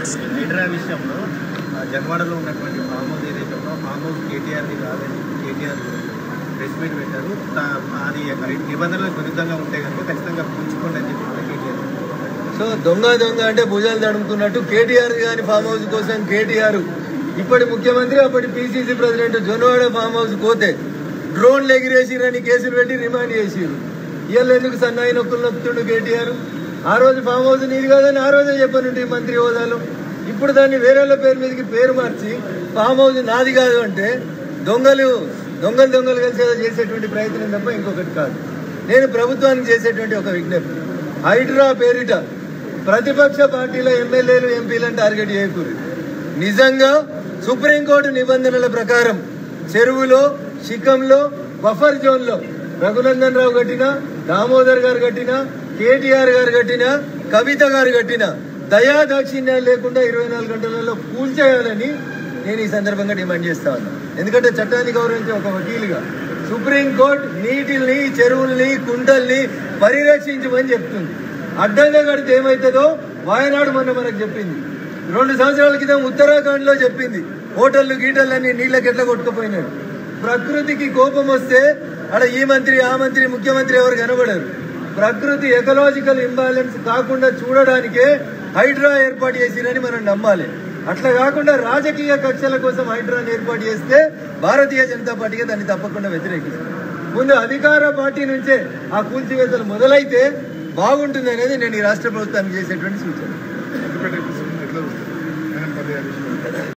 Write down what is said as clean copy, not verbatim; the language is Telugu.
హైడ్రా విషయంలో జగవాడలో ఉన్నటువంటి ఫామ్ హౌస్ ఏదైతే ఉందో ఫామ్ హౌస్ కేటీఆర్ది కాదని కేటీఆర్ ప్రెస్ మీట్ పెట్టారు. అది నిబంధనలకు విరుద్ధంగా ఉంటే కనుక ఖచ్చితంగా పూడ్చుకోండి అని చెప్పి కేటీఆర్. సో దొంగ అంటే భుజాలు తడుముకున్నట్టు కేటీఆర్ కానీ ఫామ్ హౌస్ కోసం కేటీఆర్ ఇప్పటి ముఖ్యమంత్రి అప్పటి PCC president Jonnavada farm house పోతే డ్రోన్లు ఎగిరేసిరని కేసులు పెట్టి రిమాండ్ చేసిరు. ఇవాళ ఎందుకు సన్నాయి నొక్కులు నొక్కుతుండు కేటీఆర్? ఆ రోజు ఫామ్ హౌస్ నీది కాదని ఆ రోజే చెప్పనుంటే మంత్రి హోదాలో. ఇప్పుడు దాన్ని వేరేళ్ళ పేరు మీదకి పేరు మార్చి ఫామ్ హౌస్ నాది కాదు అంటే దొంగలు కలిసి చేసేటువంటి ప్రయత్నం తప్ప ఇంకొకటి కాదు. నేను ప్రభుత్వానికి చేసేటువంటి ఒక విజ్ఞప్తి, హైడ్రా పేరిట ప్రతిపక్ష పార్టీల ఎమ్మెల్యేలు ఎంపీలను టార్గెట్ చేయకూడదు. నిజంగా సుప్రీంకోర్టు నిబంధనల ప్రకారం చెరువులో శిఖంలో బఫర్ జోన్లో రఘునందన్ రావు కట్టిన, దామోదర్ గారు కట్టిన, కేటీఆర్ గారు కట్టిన, కవిత గారు కట్టిన దయా దాక్షిణ్యాలు లేకుండా 24 గంటలలో కూల్చేయాలని నేను ఈ సందర్భంగా డిమాండ్ చేస్తా ఉన్నా. ఎందుకంటే చట్టాన్ని గౌరవించే ఒక వకీలుగా సుప్రీంకోర్టు నీటిని, చెరువుల్ని, కుంటల్ని పరిరక్షించమని చెప్తుంది. అడ్డంగా కడితే ఏమవుతుందో వాయనాడు మనకు చెప్పింది. 2 సంవత్సరాల క్రితం ఉత్తరాఖండ్ లో చెప్పింది. హోటళ్లు గీటర్లన్నీ నీళ్ళకి ఎట్లా కొట్టుకుపోయినాడు. ప్రకృతికి కోపం వస్తే అక్కడ ఈ మంత్రి, ఆ మంత్రి, ముఖ్యమంత్రి ఎవరు కనబడరు. ప్రకృతి ఎకలాజికల్ ఇంబ్యాలెన్స్ కాకుండా చూడడానికే హైడ్రా ఏర్పాటు చేసిరని మనం నమ్మాలి. అట్లా కాకుండా రాజకీయ కక్షల కోసం హైడ్రాని ఏర్పాటు చేస్తే భారతీయ జనతా పార్టీగా దాన్ని తప్పకుండా వ్యతిరేకిస్తుంది. ముందు అధికార పార్టీ నుంచే ఆ కూల్చివేతలు మొదలైతే బాగుంటుంది అనేది నేను ఈ రాష్ట్ర ప్రభుత్వానికి చేసేటువంటి సూచన.